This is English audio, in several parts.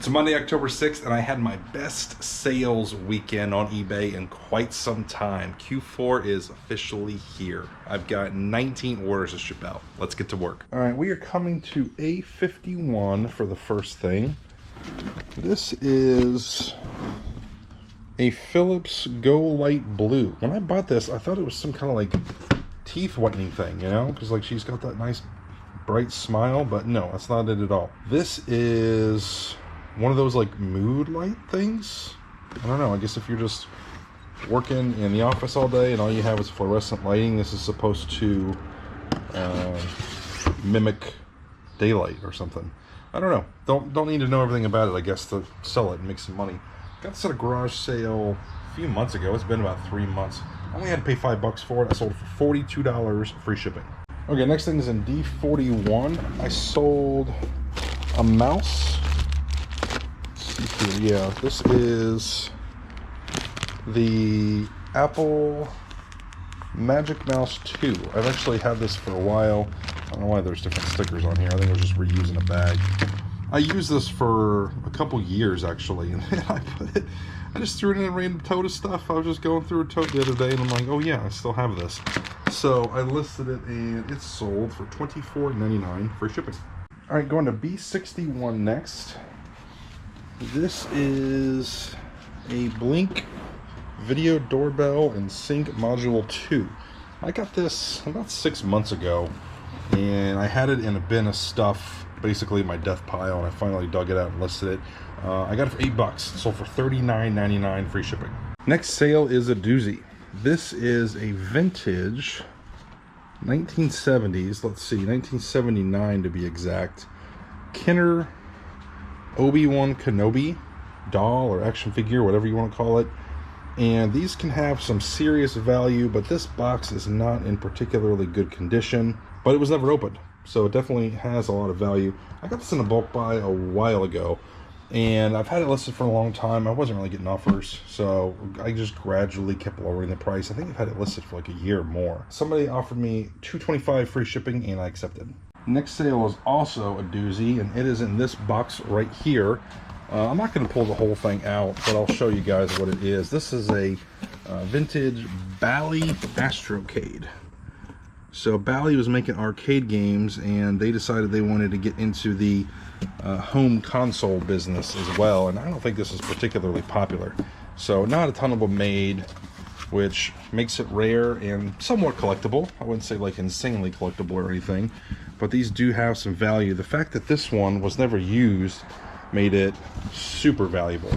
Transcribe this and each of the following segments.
It's Monday, October 6th, and I had my best sales weekend on eBay in quite some time. Q4 is officially here. I've got 19 orders to ship out. Let's get to work. All right, we are coming to A51 for the first thing. This is a Philips Go Light Blue. When I bought this, I thought it was some kind of like teeth whitening thing, you know? Because like she's got that nice bright smile, but no, that's not it at all. This is one of those like mood light things. I don't know, I guess if you're just working in the office all day and all you have is fluorescent lighting, this is supposed to mimic daylight or something. I don't know. Don't need to know everything about it, I guess, to sell it and make some money. Got this at a garage sale a few months ago. It's been about 3 months. I only had to pay $5 for it. I sold it for $42, free shipping. Okay, next thing is in D41. I sold a mouse. Yeah, this is the Apple Magic Mouse 2. I've actually had this for a while. I don't know why there's different stickers on here. I think I was just reusing a bag. I used this for a couple years actually, and then I just threw it in a random tote of stuff. I was just going through a tote the other day, and I'm like, oh yeah, I still have this. So I listed it, and it's sold for $24.99 free shipping. All right, going to B61 next. This is a Blink video doorbell and sync module 2. I got this about 6 months ago, and I had it in a bin of stuff, basically my death pile, and I finally dug it out and listed it. I got it for $8, sold for $39.99 free shipping. Next sale is a doozy. This is a vintage 1970s, let's see, 1979 to be exact, Kenner Obi-Wan Kenobi doll or action figure, whatever you want to call it. And these can have some serious value, but this box is not in particularly good condition, but it was never opened, so it definitely has a lot of value. I got this in a bulk buy a while ago, and I've had it listed for a long time. I wasn't really getting offers, so I just gradually kept lowering the price. I think I've had it listed for like a year or more. Somebody offered me $225 free shipping, and I accepted. Next sale is also a doozy, and it is in this box right here. I'm not going to pull the whole thing out, but I'll show you guys what it is. This is a vintage Bally Astrocade. So Bally was making arcade games, and they decided they wanted to get into the home console business as well, and I don't think this is particularly popular. So not a ton of them made, which makes it rare and somewhat collectible. I wouldn't say like insanely collectible or anything, but these do have some value. The fact that this one was never used made it super valuable.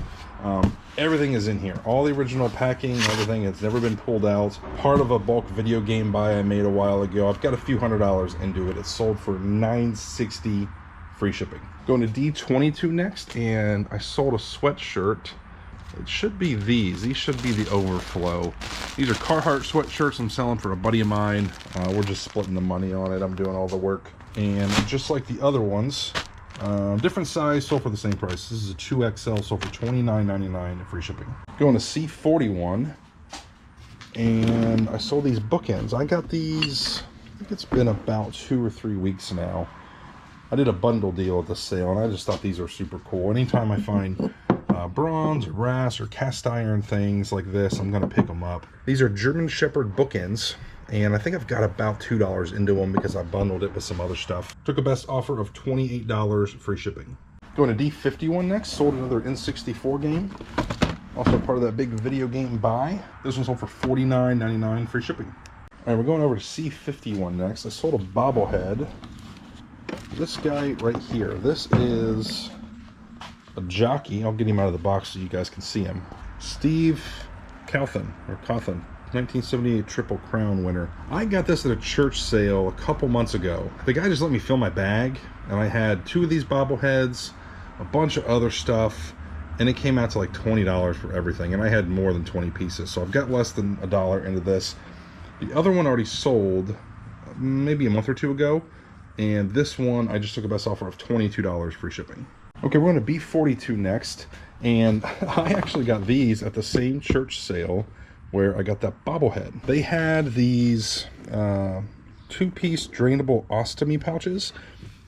Everything is in here, all the original packing, everything. It's never been pulled out. Part of a bulk video game buy I made a while ago. I've got a few $100s into it. It's sold for $9.60 free shipping. Going to D22 next, and I sold a sweatshirt. It should be these should be the overflow. These are Carhartt sweatshirts I'm selling for a buddy of mine. We're just splitting the money on it. I'm doing all the work, and just like the other ones, different size, sold for the same price. This is a 2XL, sold for $29.99 free shipping. Going to C41, and I sold these bookends. I got these, I think it's been about 2 or 3 weeks now. I did a bundle deal at the sale, and I just thought these are super cool. Anytime I find bronze or brass or cast iron things like this, I'm gonna pick them up. These are German Shepherd bookends, and I think I've got about $2 into them because I bundled it with some other stuff. Took a best offer of $28 free shipping. Going to D51 next, sold another N64 game. Also part of that big video game buy. This one sold for $49.99 free shipping. All right, we're going over to C51 next. I sold a bobblehead. This guy right here, this is a jockey. I'll get him out of the box so you guys can see him. Steve Cawthon, 1978 Triple Crown winner. I got this at a church sale a couple months ago. The guy just let me fill my bag, and I had 2 of these bobbleheads, a bunch of other stuff, and it came out to like $20 for everything, and I had more than 20 pieces, so I've got less than $1 into this. The other one already sold maybe a month or 2 ago, and this one I just took a best offer of $22 free shipping. Okay, we're going to B42 next, and I actually got these at the same church sale where I got that bobblehead. They had these 2-piece drainable ostomy pouches,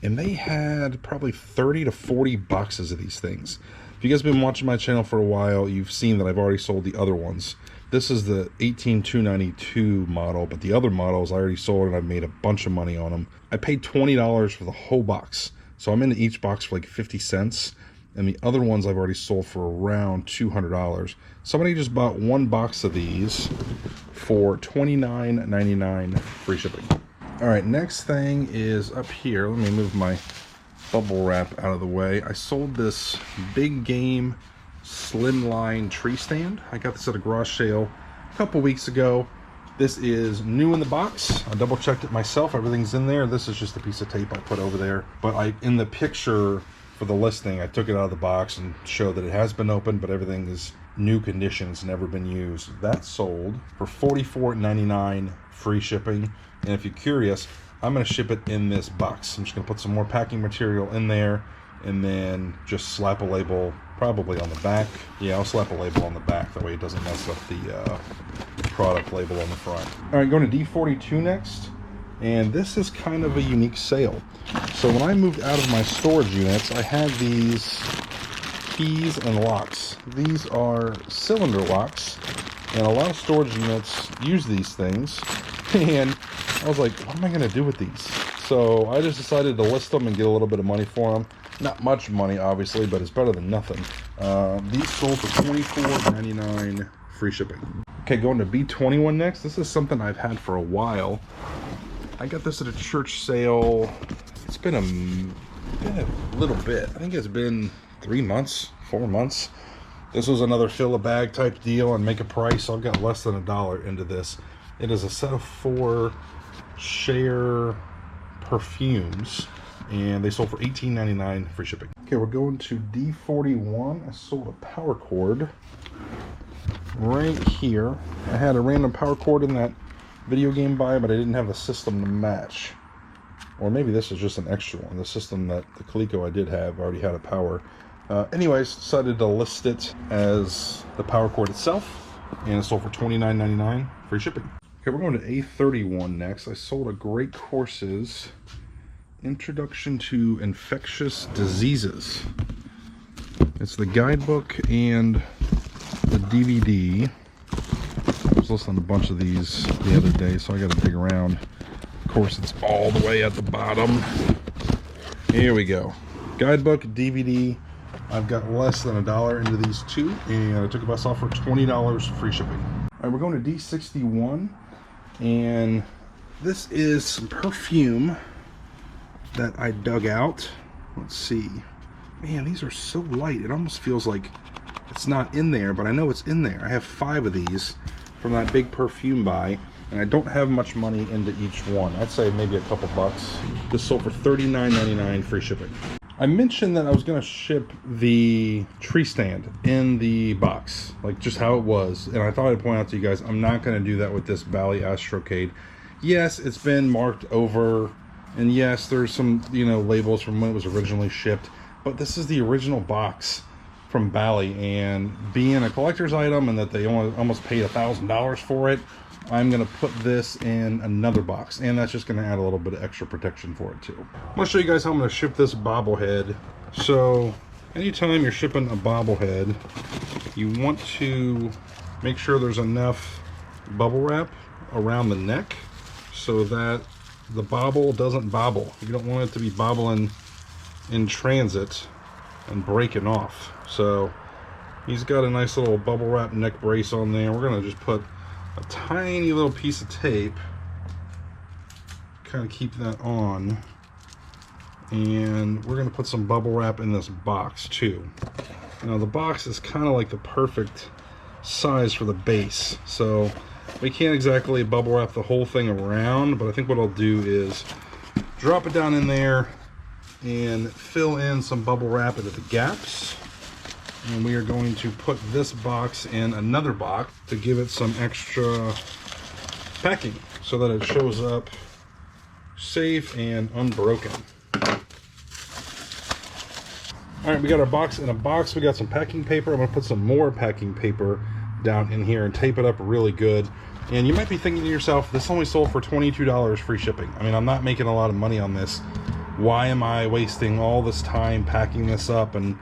and they had probably 30 to 40 boxes of these things. If you guys have been watching my channel for a while, you've seen that I've already sold the other ones. This is the 18292 model, but the other models I already sold and I've made a bunch of money on them. I paid $20 for the whole box, so I'm into each box for like 50 cents, and the other ones I've already sold for around $200. Somebody just bought one box of these for $29.99 free shipping. All right, next thing is up here. Let me move my bubble wrap out of the way. I sold this Big Game slimline tree stand. I got this at a garage sale a couple weeks ago. This is new in the box. I double checked it myself. Everything's in there. This is just a piece of tape I put over there. But in the picture for the listing, I took it out of the box and showed that it has been opened, but everything is new condition. It's never been used. That sold for $44.99 free shipping. And if you're curious, I'm going to ship it in this box. I'm just going to put some more packing material in there and then just slap a label probably on the back. Yeah, I'll slap a label on the back. That way it doesn't mess up the product label on the front. All right, going to D42 next. And this is kind of a unique sale. So when I moved out of my storage units, I had these keys and locks. These are cylinder locks, and a lot of storage units use these things. And I was like, what am I going to do with these? So I just decided to list them and get a little bit of money for them. Not much money, obviously, but it's better than nothing. These sold for $24.99 free shipping. Okay, going to B21 next. This is something I've had for a while. I got this at a church sale. It's been a little bit. I think it's been 3 months, 4 months. This was another fill a bag type deal and make a price. So I've got less than $1 into this. It is a set of 4 Share perfumes, and they sold for $18.99 free shipping. Okay, we're going to D41. I sold a power cord right here. I had a random power cord in that video game buy, but I didn't have the system to match. Or maybe this is just an extra one. The system that the Coleco I did have already had a power. Anyways, decided to list it as the power cord itself, and it sold for $29.99 free shipping. Okay, we're going to A31 next. I sold a Great Courses Introduction to Infectious Diseases. It's the guidebook and the DVD. I was listening to a bunch of these the other day, so I got to dig around. Of course, it's all the way at the bottom. Here we go. Guidebook, DVD. I've got less than $1 into these two, and I took a bus off for $20 free shipping. All right, we're going to D61. And this is some perfume that I dug out. Let's see. Man, these are so light. It almost feels like it's not in there, but I know it's in there. I have 5 of these from that big perfume buy, and I don't have much money into each one. I'd say maybe a couple bucks. This sold for $39.99 free shipping. I mentioned that I was going to ship the tree stand in the box, like just how it was. And I thought I'd point out to you guys, I'm not going to do that with this Bally Astrocade. Yes, it's been marked over, and yes, there's some, labels from when it was originally shipped. But this is the original box from Bally, and being a collector's item and that they almost paid $1,000 for it, I'm going to put this in another box, and that's just going to add a little bit of extra protection for it too. I'm going to show you guys how I'm going to ship this bobblehead. So anytime you're shipping a bobblehead, you want to make sure there's enough bubble wrap around the neck so that the bobble doesn't bobble. You don't want it to be bobbling in transit and breaking off. So he's got a nice little bubble wrap neck brace on there. We're going to just put a tiny little piece of tape, kind of keep that on, and we're going to put some bubble wrap in this box too. Now the box is kind of like the perfect size for the base, so we can't exactly bubble wrap the whole thing around, but I think what I'll do is drop it down in there and fill in some bubble wrap into the gaps. And we are going to put this box in another box to give it some extra packing so that it shows up safe and unbroken. All right, we got our box in a box. We got some packing paper. I'm going to put some more packing paper down in here and tape it up really good. And you might be thinking to yourself, this only sold for $22 free shipping. I mean, I'm not making a lot of money on this. why am I wasting all this time packing this up and,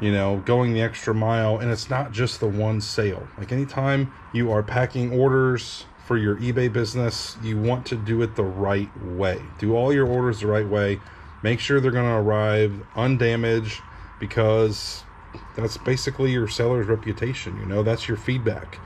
you know, going the extra mile? And it's not just the one sale. Like, anytime you are packing orders for your eBay business, you want to do it the right way. Do all your orders the right way. Make sure they're going to arrive undamaged, because that's basically your seller's reputation. You know, that's your feedback.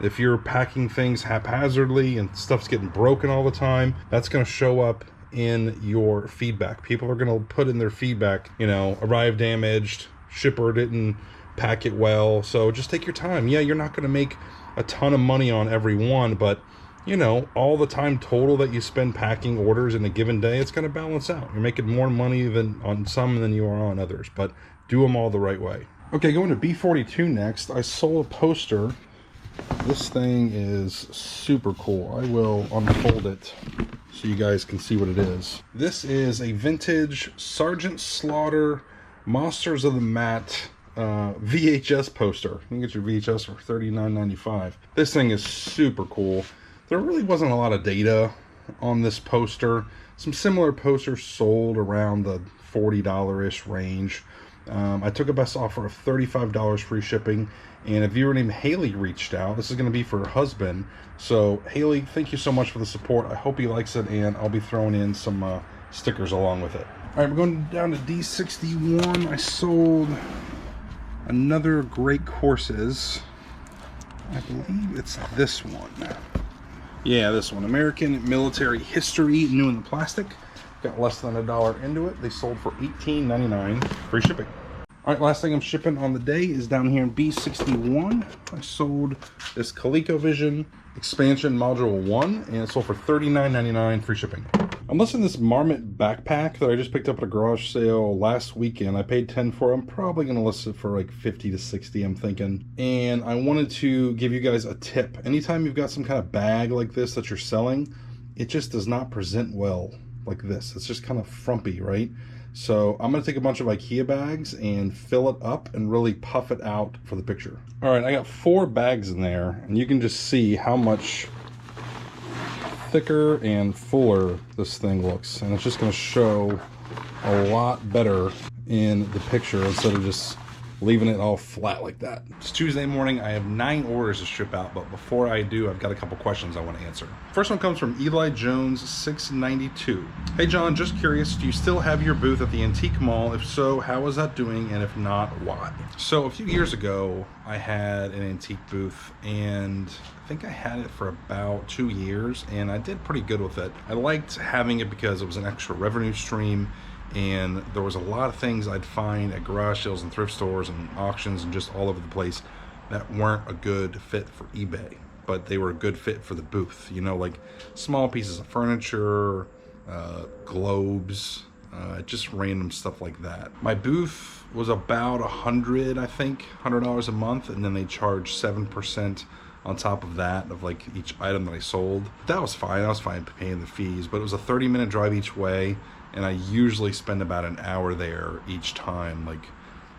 If you're packing things haphazardly and stuff's getting broken all the time, that's going to show up in your feedback. People are going to put in their feedback, you know, arrived damaged, shipper didn't pack it well. So just take your time. Yeah, you're not going to make a ton of money on every one, but you know, all the time total that you spend packing orders in a given day, it's going to balance out. You're making more money than on some than you are on others, but do them all the right way. Okay, going to B42 next. I sold a poster. This thing is super cool. I will unfold it so you guys can see what it is. This is a vintage Sergeant Slaughter Monsters of the Mat VHS poster. You can get your VHS for $39.95. This thing is super cool. There really wasn't a lot of data on this poster. Some similar posters sold around the $40-ish range. I took a best offer of $35 free shipping, and a viewer named Haley reached out. This is going to be for her husband. So Haley, thank you so much for the support. I hope he likes it, and I'll be throwing in some stickers along with it. All right, we're going down to D61. I sold another Great Courses. I believe it's this one. Yeah, this one. American Military History, new in the plastic. Got less than $1 into it. They sold for $18.99, free shipping. All right, last thing I'm shipping on the day is down here in B61. I sold this ColecoVision Expansion Module 1, and it sold for $39.99, free shipping. I'm listing this Marmot backpack that I just picked up at a garage sale last weekend. I paid $10 for it. I'm probably going to list it for like $50 to $60, I'm thinking. And I wanted to give you guys a tip. Anytime you've got some kind of bag like this that you're selling, it just does not present well like this. It's just kind of frumpy, right? So I'm going to take a bunch of IKEA bags and fill it up and really puff it out for the picture. All right, I got 4 bags in there, and you can just see how much thicker and fuller this thing looks. And it's just going to show a lot better in the picture instead of just leaving it all flat like that. It's Tuesday morning. I have 9 orders to ship out, but before I do, I've got a couple questions I want to answer. First one comes from Eli Jones 692. Hey John, just curious, do you still have your booth at the Antique Mall? If so, how is that doing? And if not, why? So a few years ago, I had an antique booth, and I think I had it for about 2 years, and I did pretty good with it. I liked having it because it was an extra revenue stream, and there was a lot of things I'd find at garage sales and thrift stores and auctions and just all over the place that weren't a good fit for eBay, but they were a good fit for the booth. You know, like small pieces of furniture, globes, just random stuff like that. My booth was about $100 a month, and then they charged 7% on top of that of like each item that I sold. That was fine. I was fine paying the fees, but it was a 30-minute drive each way, and I usually spend about an hour there each time, like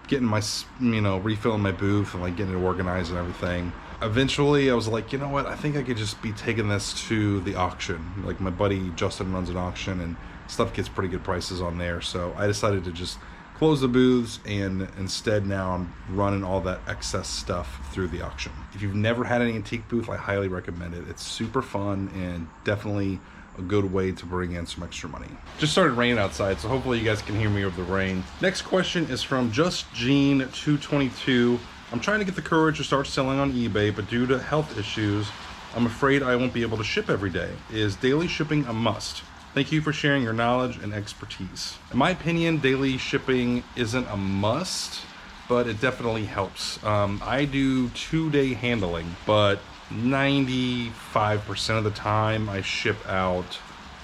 getting my, you know, refilling my booth and like getting it organized and everything. Eventually I was like, you know what, I think I could just be taking this to the auction. Like my buddy Justin runs an auction, and stuff gets pretty good prices on there. So I decided to just close the booths, and instead now I'm running all that excess stuff through the auction. If you've never had an antique booth, I highly recommend it. It's super fun and definitely a good way to bring in some extra money. Just started raining outside, so hopefully you guys can hear me over the rain. Next question is from Just Gene 222. I'm trying to get the courage to start selling on eBay, but due to health issues, I'm afraid I won't be able to ship every day. Is daily shipping a must? Thank you for sharing your knowledge and expertise. In my opinion, daily shipping isn't a must, but it definitely helps. I do 2-day handling, but 95% of the time I ship out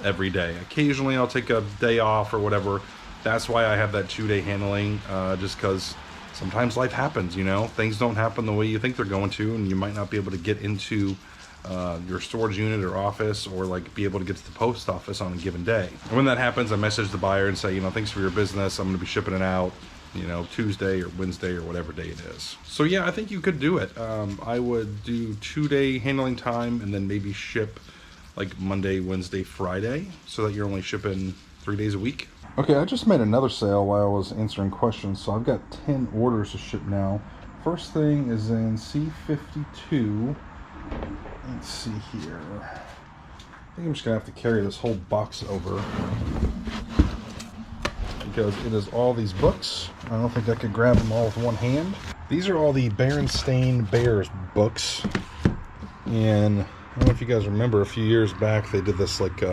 every day. Occasionally I'll take a day off or whatever. That's why I have that 2-day handling, just because sometimes life happens, you know? Things don't happen the way you think they're going to, and you might not be able to get into your storage unit or office, or like be able to get to the post office on a given day. And when that happens, I message the buyer and say, you know, thanks for your business. I'm going to be shipping it out, you know, Tuesday or Wednesday or whatever day it is. So yeah, I think you could do it. I would do 2-day handling time, and then maybe ship like Monday, Wednesday, Friday, so that you're only shipping 3 days a week. Okay, I just made another sale while I was answering questions, so I've got 10 orders to ship now. First thing is in C52. Let's see here. I think I'm just gonna have to carry this whole box over because it is all these books. I don't think I could grab them all with one hand. These are all the Berenstain Bears books, and I don't know if you guys remember, a few years back they did this like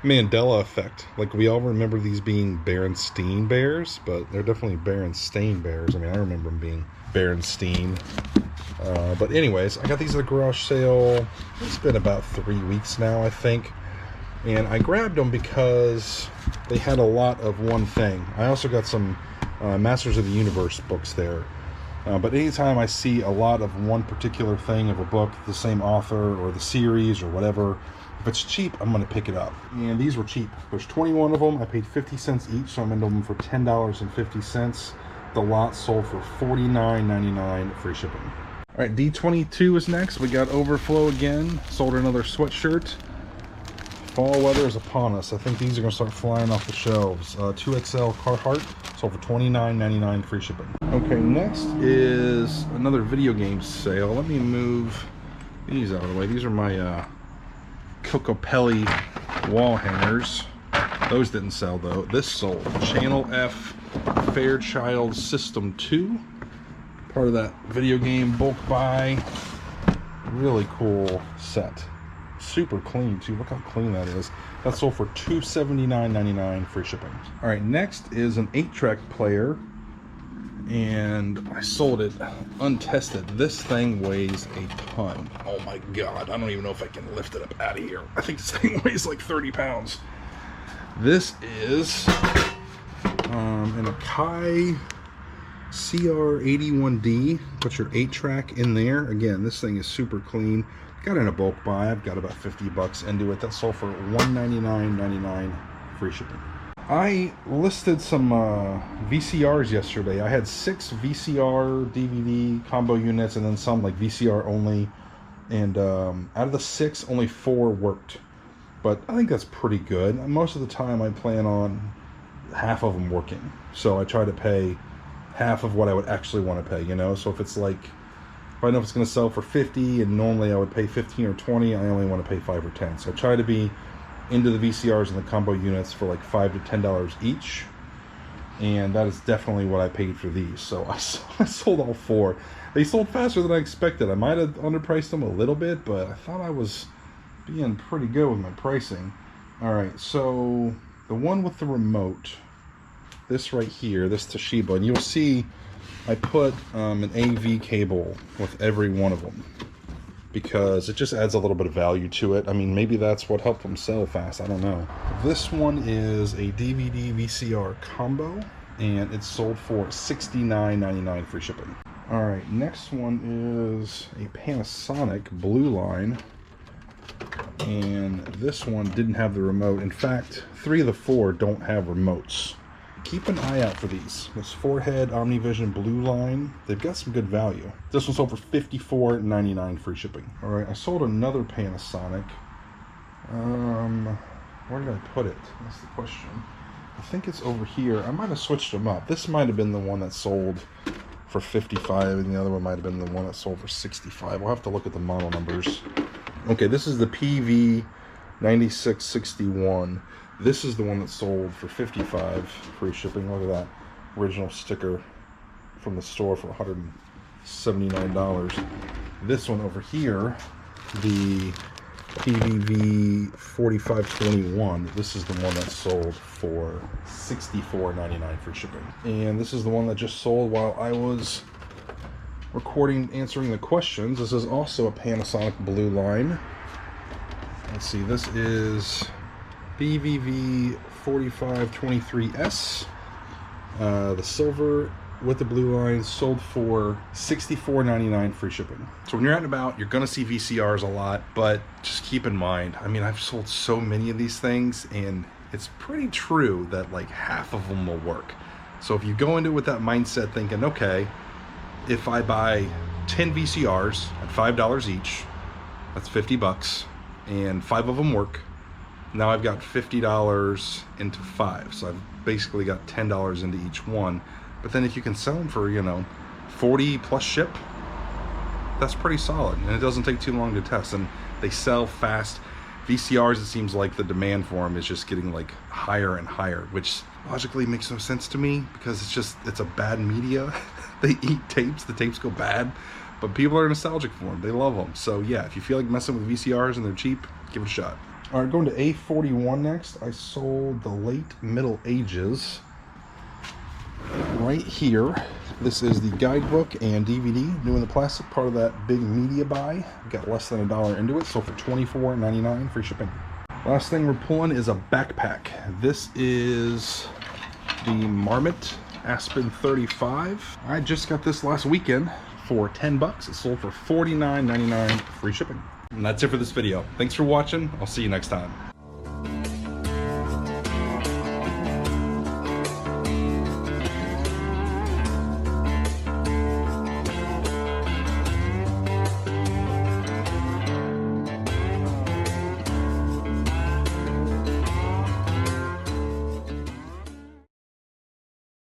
Mandela effect. Like, we all remember these being Berenstain Bears, but they're definitely Berenstain Bears. I mean, I remember them being Berenstain. But anyways, I got these at a garage sale. It's been about 3 weeks now, I think. And I grabbed them because they had a lot of one thing. I also got some Masters of the Universe books there. But anytime I see a lot of one particular thing of a book, the same author or the series or whatever, if it's cheap, I'm going to pick it up. And these were cheap. There's 21 of them. I paid 50 cents each, so I'm into them for $10.50. The lot sold for $49.99, free shipping. All right, D22 is next. We got Overflow again. Sold another sweatshirt. Fall weather is upon us. I think these are going to start flying off the shelves. 2XL Carhartt. Sold for $29.99, free shipping. Okay, next is another video game sale. Let me move these out of the way. These are my Cocopelli wall hangers. Those didn't sell though. This sold. Channel F Fairchild System 2. Part of that video game bulk buy. Really cool set. Super clean too. Look how clean that is. That sold for $279.99, free shipping. All right, next is an 8-track player, and I sold it untested. This thing weighs a ton. Oh my god, I don't even know if I can lift it up out of here. I think this thing weighs like 30 pounds. This is an Akai CR81D. Put your 8-track in there. Again, this thing is super clean. Got in a bulk buy. I've got about 50 bucks into it. That sold for $199.99, free shipping. I listed some VCRs yesterday. I had 6 VCR DVD combo units and then some like VCR only. And out of the 6, only 4 worked. But I think that's pretty good. Most of the time I plan on half of them working. So I try to pay half of what I would actually want to pay, you know? So if it's like, if I know if it's going to sell for 50 and normally I would pay 15 or 20, I only want to pay 5 or 10. So I try to be into the VCRs and the combo units for like $5 to $10 each. And that is definitely what I paid for these. So I sold all 4. They sold faster than I expected. I might have underpriced them a little bit, but I thought I was being pretty good with my pricing. All right, so the one with the remote, this right here, this Toshiba, and you'll see I put an AV cable with every one of them because it just adds a little bit of value to it. I mean, maybe that's what helped them sell fast. I don't know. This one is a DVD VCR combo, and it's sold for $69.99, free shipping. All right, next one is a Panasonic Blue Line, and this one didn't have the remote. In fact, 3 of the 4 don't have remotes. Keep an eye out for these. This 4-head Omnivision Blue Line, they've got some good value. This one sold for $54.99, free shipping. All right, I sold another Panasonic. Where did I put it? That's the question. I think it's over here. I might have switched them up. This might have been the one that sold for $55, and the other one might have been the one that sold for $65. We'll have to look at the model numbers. Okay, this is the PV9661. This is the one that sold for $55, free shipping. Look at that original sticker from the store for $179. This one over here, the PVV4521, this is the one that sold for $64.99, free shipping. And this is the one that just sold while I was recording, answering the questions. This is also a Panasonic Blue Line. Let's see, this is BVV4523S. The silver with the blue line sold for $64.99, free shipping. So when you're out and about, you're gonna see VCRs a lot, but just keep in mind, I mean, I've sold so many of these things, and it's pretty true that like half of them will work. So if you go into it with that mindset thinking, okay, if I buy 10 VCRs at $5 each, that's 50 bucks, and 5 of them work, Now I've got $50 into 5, so I've basically got $10 into each one. But then if you can sell them for, you know, 40 plus ship, that's pretty solid, and it doesn't take too long to test, and they sell fast. VCRs, it seems like the demand for them is just getting like higher and higher, which logically makes no sense to me because it's a bad media. They eat tapes, the tapes go bad, but people are nostalgic for them. They love them. So yeah, if you feel like messing with VCRs and they're cheap, give it a shot. All right, going to A41 next. I sold the late Middle Ages right here. This is the guidebook and DVD, new in the plastic, part of that big media buy. Got less than $1 into it, sold for $24.99, free shipping. Last thing we're pulling is a backpack. This is the Marmot Aspen 35. I just got this last weekend for 10 bucks. It sold for $49.99, free shipping. And that's it for this video. Thanks for watching. I'll see you next time.